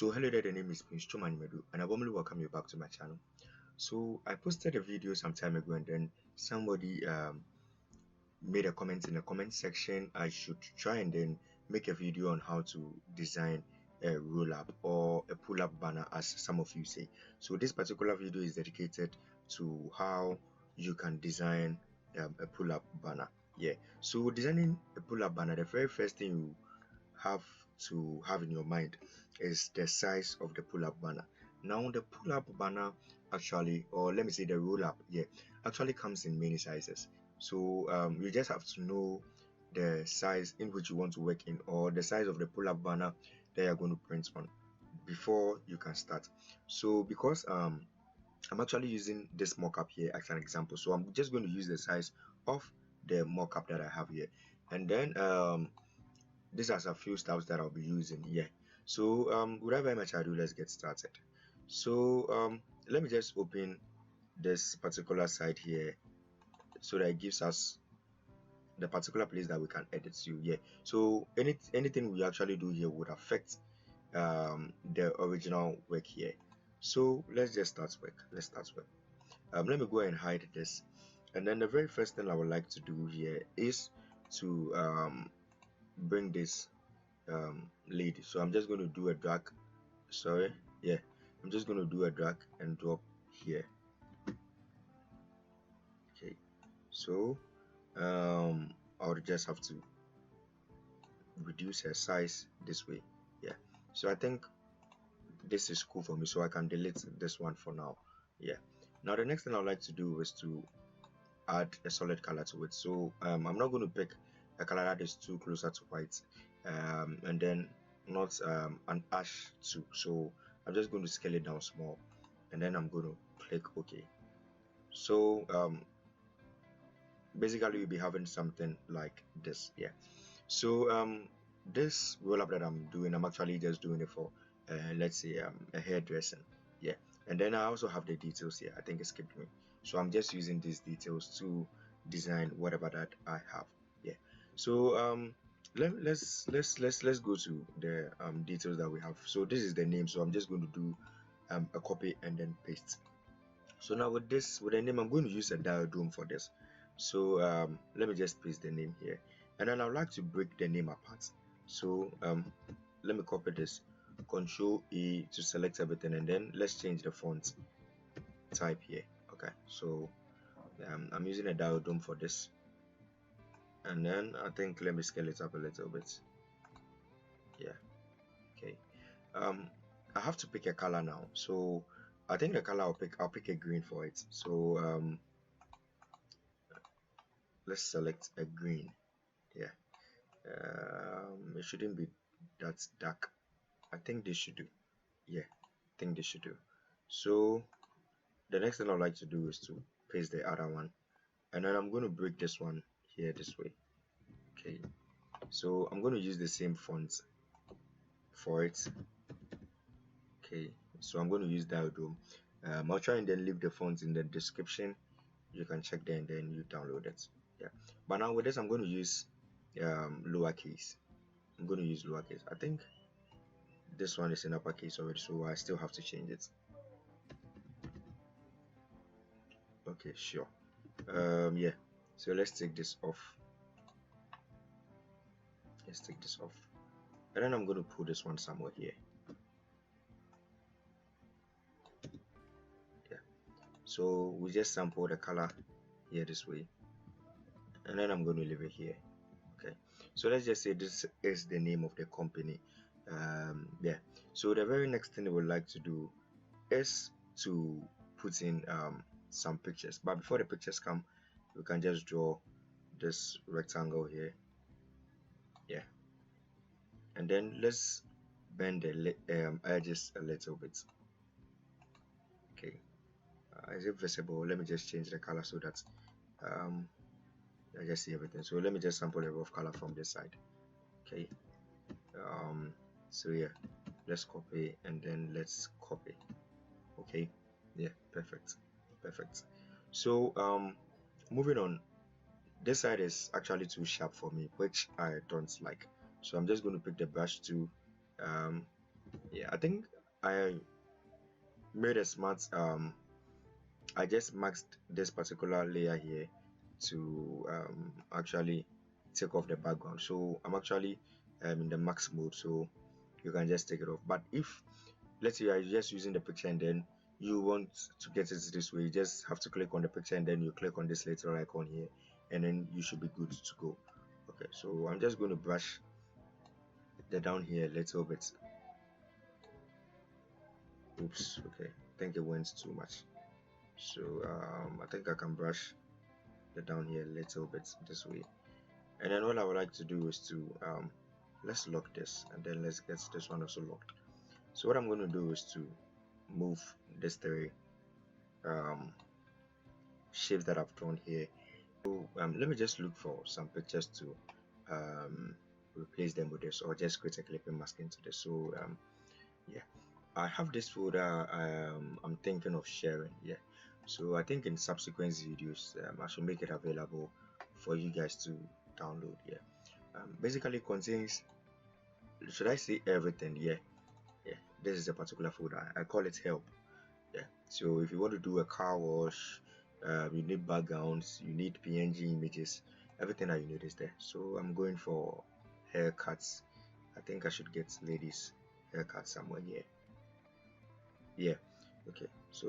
So hello there, the name is Prince Chumanimadu and I warmly welcome you back to my channel. So I posted a video some time ago and then somebody made a comment in the comment section. I should try and then make a video on how to design a roll-up or a pull-up banner, as some of you say. So this particular video is dedicated to how you can design a pull-up banner. So designing a pull-up banner, the very first thing you have to have in your mind is the size of the pull-up banner. Now the pull-up banner actually, or let me say the roll-up, actually comes in many sizes. So you just have to know the size in which you want to work in, or the size of the pull-up banner that you're going to print on before you can start. So because I'm actually using this mockup here as an example, so I'm just going to use the size of the mockup that I have here, and then these are a few steps that I'll be using here. So without very much ado, let's get started. So let me just open this particular site here so that it gives us the particular place that we can edit to. So anything we actually do here would affect the original work here. So let's just start work. Let me go ahead and hide this, and then the very first thing I would like to do here is to bring this lead. So I'm just going to do a drag. I'm just going to do a drag and drop here. Okay, so I'll just have to reduce her size this way. So I think this is cool for me, so I can delete this one for now. Now the next thing I'd like to do is to add a solid color to it. So I'm not going to pick a color that is too closer to white, and then not an ash too. So I'm just going to scale it down small, and then I'm going to click OK. So basically you'll be having something like this. So this roll up that I'm doing, I'm actually just doing it for let's say a hairdressing. And then I also have the details here. I think it skipped me, so I'm just using these details to design whatever that I have. So let's go to the details that we have. So this is the name, so I'm just going to do a copy and then paste. So now with the name, I'm going to use a diagram for this. So let me just paste the name here, and then I'd like to break the name apart. So let me copy this, Control A to select everything, and then let's change the font type here. Okay, so I'm using a diagram for this, and then I think let me scale it up a little bit. Okay, I have to pick a color now, so I think the color I'll pick a green for it. So let's select a green. It shouldn't be that dark. I think this should do. I think this should do. So the next thing I'd like to do is to paste the other one, and then I'm going to break this one here this way. Okay, so I'm going to use the same font for it. Okay, so I'm going to use diagram. I'll try and then leave the font in the description. You can check there and then you download it. But now with this, I'm going to use lowercase. I think this one is in uppercase already, so I still have to change it. Okay, sure. So let's take this off. And then I'm going to put this one somewhere here. So we just sample the color here this way, and then I'm going to leave it here. Okay, so let's just say this is the name of the company. So the very next thing we would like to do is to put in some pictures, but before the pictures come, we can just draw this rectangle here. And then let's bend the edges a little bit. Okay, is it visible? Let me just change the color so that I just see everything. So let me just sample a rough color from this side. Okay, so let's copy and then let's copy. Okay, perfect. So moving on, this side is actually too sharp for me, which I don't like, so I'm just going to pick the brush tool, Yeah, I think I made a smart I just maxed this particular layer here to actually take off the background. So I'm actually in the max mode, so you can just take it off. But if let's say you're just using the picture and then you want to get it this way, you just have to click on the picture and then you click on this little icon here, and then you should be good to go. Okay, so I'm just going to brush the down here a little bit. Oops, okay, I think it went too much. So I think I can brush the down here a little bit this way. And then what I would like to do is to let's lock this, and then let's get this one also locked. So what I'm going to do is to move this three um, shapes that I've drawn here. So let me just look for some pictures to um, replace them with this, or just create a clipping mask into this. So yeah, I have this folder I'm thinking of sharing. Yeah, so I think in subsequent videos I should make it available for you guys to download. Yeah, basically contains, should I say everything? Yeah, yeah, this is a particular folder. I call it help. Yeah, so if you want to do a car wash, you need backgrounds, you need PNG images, everything that you need is there. So I'm going for haircuts. I think I should get ladies haircut somewhere here. Yeah, okay, so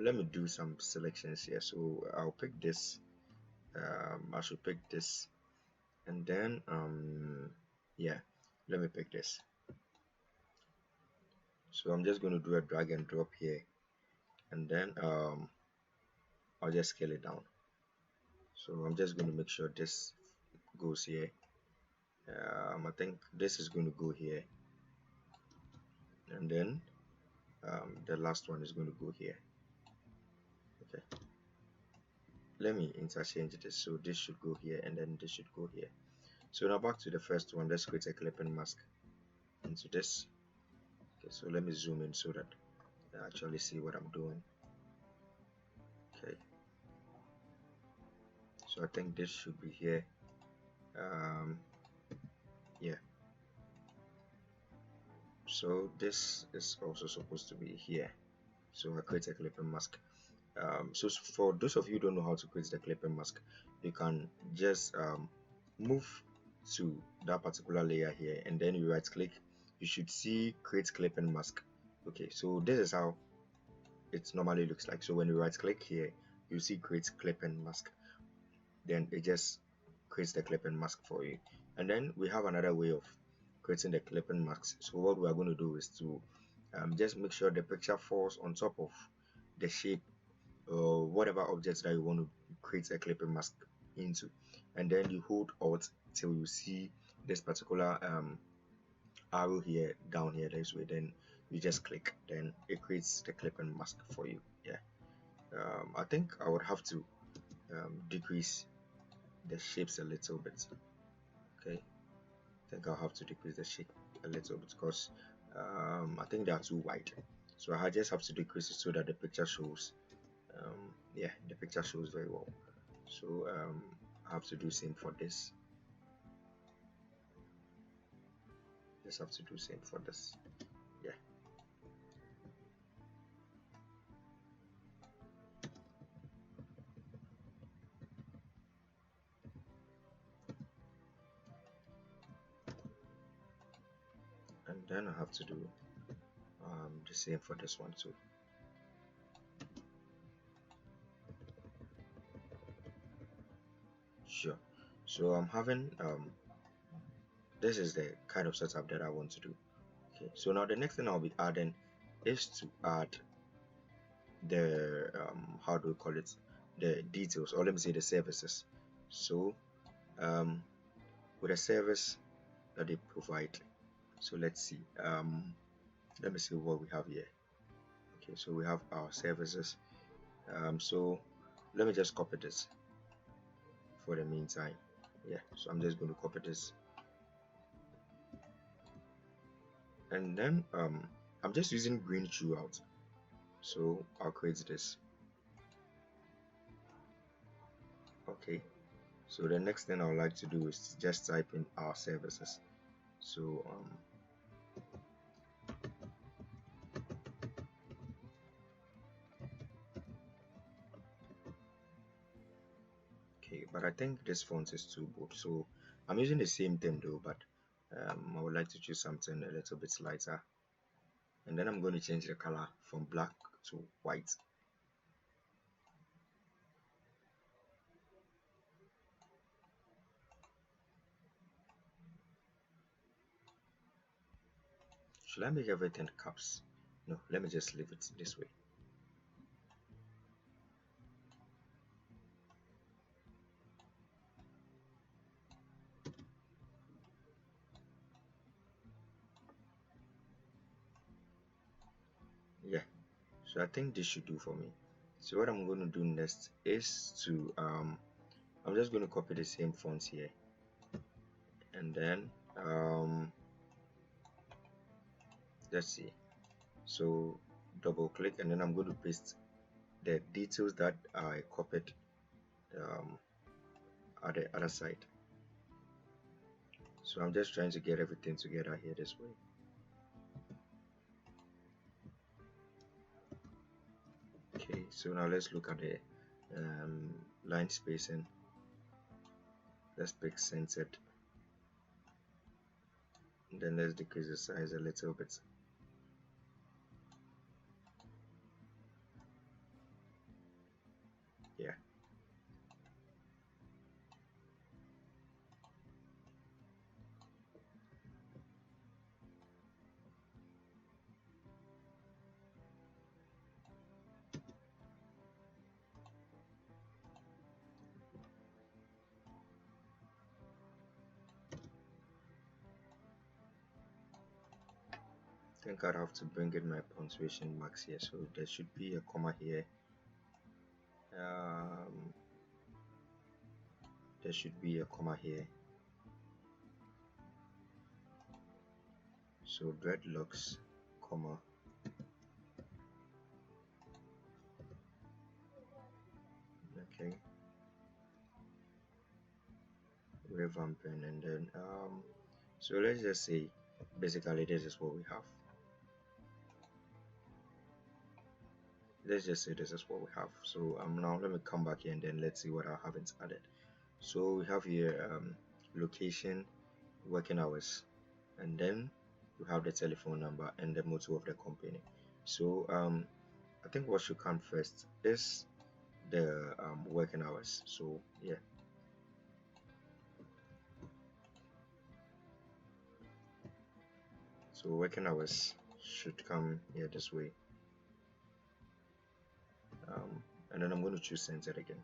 let me do some selections here. So I'll pick this. I should pick this, and then yeah, let me pick this. So I'm just going to do a drag and drop here, and then I'll just scale it down. So I'm just going to make sure this goes here. I think this is going to go here, and then the last one is going to go here. Okay, let me interchange this. So this should go here, and then this should go here. So now back to the first one. Let's create a clipping mask into this. Okay, so let me zoom in so that I actually see what I'm doing. Okay, so I think this should be here. Yeah, so this is also supposed to be here. So I create a clipping mask. So for those of you who don't know how to create the clipping mask, you can just move to that particular layer here, and then you right click. You should see create clipping mask. Okay, so this is how it normally looks like. So when you right click here, you see create clipping mask, then it just creates the clipping mask for you. And then we have another way of creating the clipping masks. So what we are going to do is to just make sure the picture falls on top of the shape or whatever objects that you want to create a clipping mask into, and then you hold alt till you see this particular arrow here down here this way, then you just click, then it creates the clipping mask for you. Yeah, I think I would have to decrease the shapes a little bit. Okay, I think I'll have to decrease the shape a little bit because I think they are too wide, so I just have to decrease it so that the picture shows yeah, the picture shows very well. So I have to do same for this. Just have to do same for this. Yeah, and then I have to do the same for this one too. Sure. So I'm having this is the kind of setup that I want to do. Okay, so now the next thing I'll be adding is to add the how do we call it, the details, or let me say the services. So with a service that they provide, so let's see, let me see what we have here. Okay, so we have our services. So let me just copy this for the meantime. Yeah, so I'm just going to copy this, and then I'm just using green throughout, so I'll create this. Okay, so the next thing I would like to do is just type in our services. So I think this font is too bold, so I'm using the same theme though, but I would like to choose something a little bit lighter, and then I'm going to change the color from black to white. Should I make everything caps? No, let me just leave it this way. Yeah, so I think this should do for me. So what I'm going to do next is to I'm just going to copy the same fonts here, and then let's see. So double click, and then I'm going to paste the details that I copied um, at the other side. So I'm just trying to get everything together here this way. Okay, so now let's look at the line spacing. Let's pick centered, and then let's decrease the size a little bit. Yeah, I think I'd have to bring in my punctuation marks here, so there should be a comma here. Um, there should be a comma here. So dreadlocks, comma. Okay, revamping, and then so let's just say basically this is what we have. Let's just say this is what we have. So now let me come back here and then let's see what I haven't added. So we have here location, working hours, and then we have the telephone number and the motto of the company. So I think what should come first is the working hours. So yeah, so working hours should come here this way, and then I'm going to choose centered again.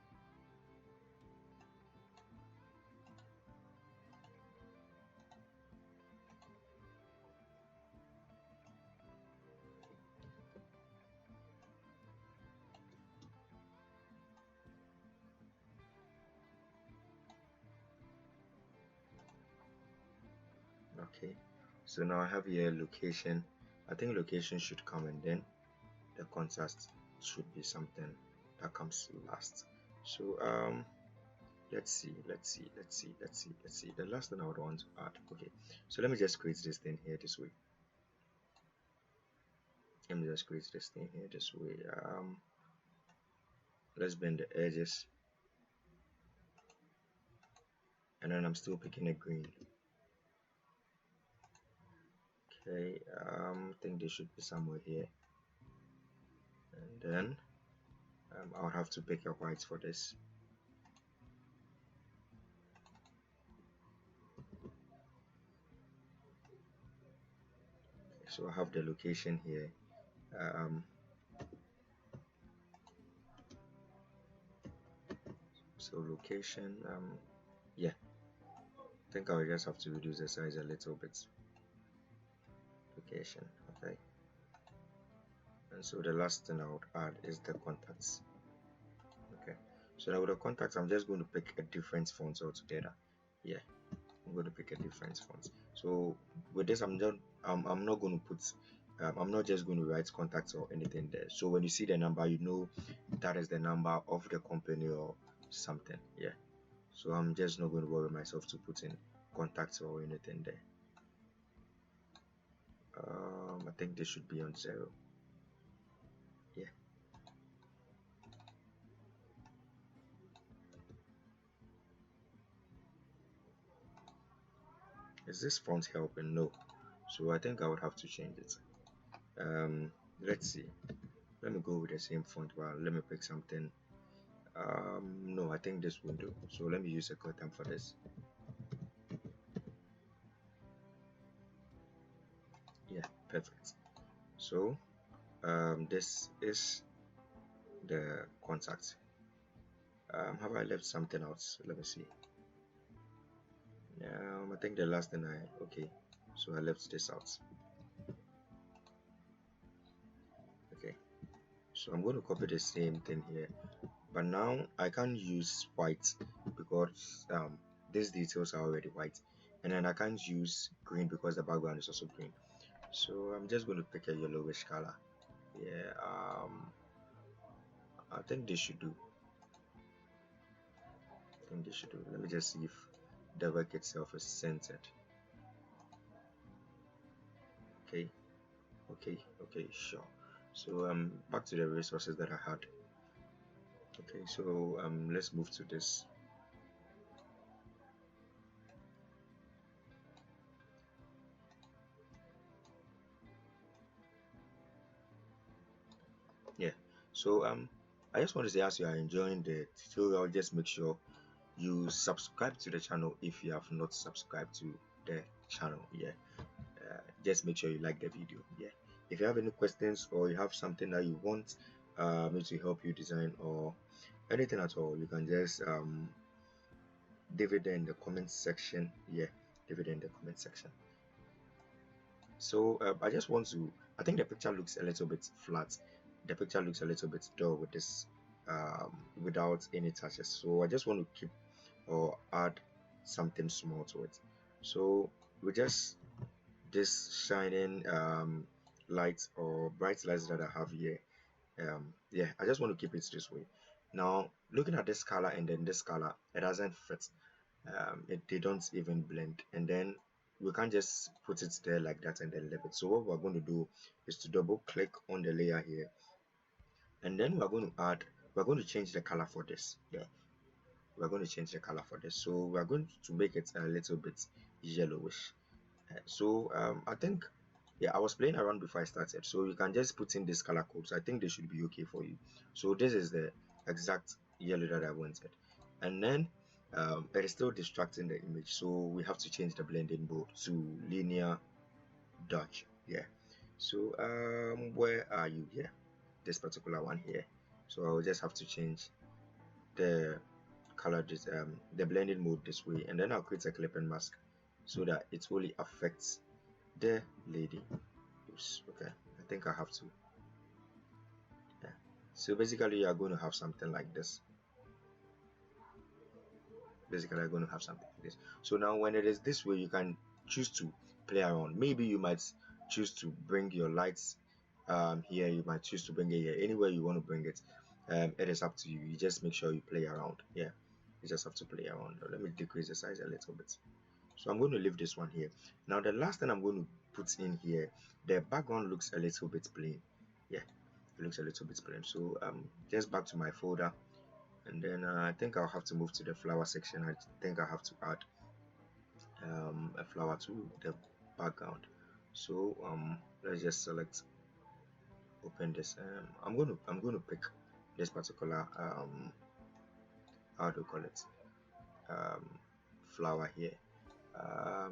Okay, so now I have here location. I think location should come, and then the contrast should be something that comes last. So let's see the last thing I would want to add. Okay, so let me just create this thing here this way. Let me just create this thing here this way. Let's bend the edges, and then I'm still picking a green. Okay, I think they should be somewhere here, and then I'll have to pick a white for this. So I have the location here. So location, yeah, I think I'll just have to reduce the size a little bit. Location, okay. And so the last thing I would add is the contacts. Okay, so now with the contacts, I'm just going to pick a different font altogether. Yeah, I'm going to pick a different font. So with this, I'm not going to put I'm not just going to write contacts or anything there. So when you see the number, you know that is the number of the company or something. Yeah, so I'm just not going to worry myself to put in contacts or anything there. I think this should be on 0. Yeah, Is this font helping? No. So I think I would have to change it. Let's see. Let me go with the same font, but let me pick something. No, I think this will do. So let me use a Gotham for this. Yeah, perfect. So this is the contact. Have I left something else? Let me see. I think the last thing okay, so I left this out. Okay, so I'm going to copy the same thing here, but now I can't use white because these details are already white, and then I can't use green because the background is also green. So I'm just going to pick a yellowish color. Yeah, I think this should do. Let me just see if the work itself is centered. Okay, okay, sure. So back to the resources that I had. Okay, so let's move to this. Yeah, so I just want to say, as you are enjoying the tutorial, just make sure you subscribe to the channel if you have not subscribed to the channel. Yeah, just make sure you like the video. Yeah, if you have any questions or you have something that you want me to help you design or anything at all, you can just leave it in the comment section. Yeah, leave it in the comment section. So I just want to, I think the picture looks a little bit flat. The picture looks a little bit dull with this without any touches. So I just want to keep or add something small to it. So we just this shining lights or bright lights that I have here. Yeah, I just want to keep it this way. Now looking at this color and then this color, it doesn't fit. They don't even blend, and then we can't just put it there like that and then leave it. So what we're going to do is to double click on the layer here, and then we're going to change the color for this. Yeah, we're going to change the color for this. So we're going to make it a little bit yellowish. So I think, yeah, I was playing around before I started, so you can just put in this color codes. I think they should be okay for you. So this is the exact yellow that I wanted, and then it is still distracting the image, so we have to change the blending mode to linear dodge. Yeah, so where are you here? This particular one here. So I'll just have to change the color, this the blending mode this way, and then I'll create a clipping mask so that it only affects the lady. Oops, okay, I think I have to. Yeah. So basically you are going to have something like this. Basically you're going to have something like this. So now when it is this way, you can choose to play around. Maybe you might choose to bring your lights here, you might choose to bring it here, anywhere you want to bring it. It is up to you. You just make sure you play around. Yeah, you just have to play around. Let me decrease the size a little bit. So I'm going to leave this one here. Now the last thing I'm going to put in here, the background looks a little bit plain. Yeah, it looks a little bit plain. So just back to my folder, and then I think I'll have to move to the flower section. I think I have to add a flower to the background. So let's just select, open this. I'm going to pick this particular how do you call it, um, flower here.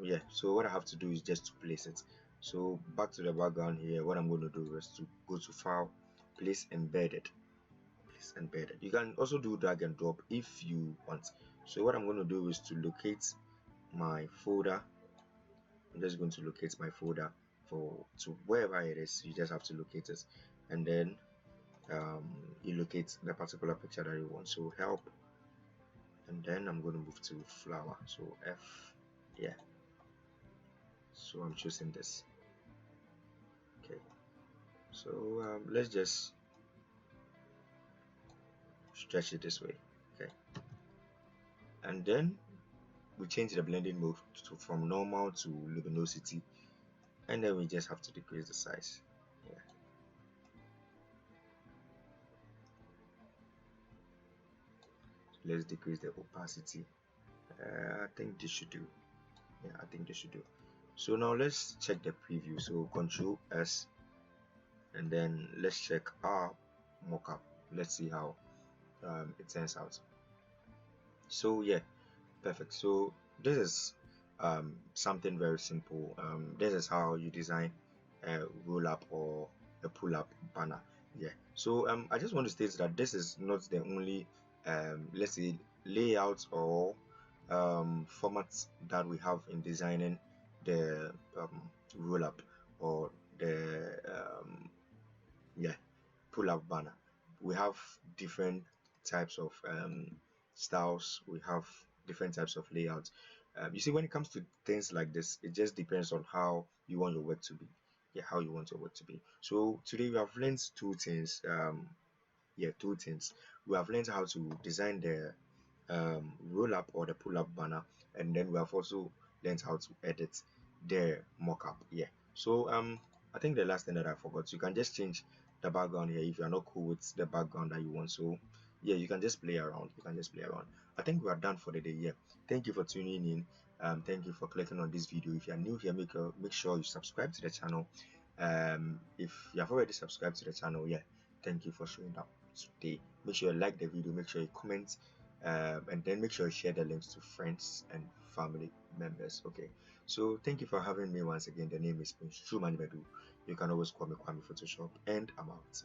Yeah, so what I have to do is just to place it. So back to the background here, what I'm going to do is to go to file, place embedded, place embedded. You can also do drag and drop if you want. So what I'm going to do is to locate my folder. I'm just going to locate my folder for to wherever it is. You just have to locate it, and then um, you locate the particular picture that you want. So help, and then I'm going to move to flower. So F, yeah, so I'm choosing this. Okay, so let's just stretch it this way. Okay, and then we change the blending mode from normal to luminosity, and then we just have to decrease the size. Yeah, let's decrease the opacity. I think this should do. Yeah, I think this should do. So now let's check the preview. So Control S, and then let's check our mockup. Let's see how it turns out. So yeah, perfect. So this is something very simple. This is how you design a roll up or a pull up banner. Yeah. So I just want to state that this is not the only let's say layout or formats that we have in designing the roll up or the yeah, pull up banner. We have different types of styles, we have different types of layouts. You see, when it comes to things like this, it just depends on how you want your work to be. Yeah, how you want your work to be. So today we have learned two things. Yeah, two things. We have learned how to design the roll up or the pull up banner, and then we have also learned how to edit the mockup. Yeah. So I think the last thing that I forgot, you can just change the background here if you are not cool with the background that you want. So yeah, you can just play around. You can just play around. I think we are done for the day. Yeah. Thank you for tuning in. Thank you for clicking on this video. If you are new here, make sure you subscribe to the channel. If you have already subscribed to the channel, yeah, thank you for showing up today. Make sure you like the video, make sure you comment, and then make sure you share the links to friends and family members. Okay, so thank you for having me once again. The name is Prince Truman Bedu. You can always call me Kwame Photoshop, and I'm out.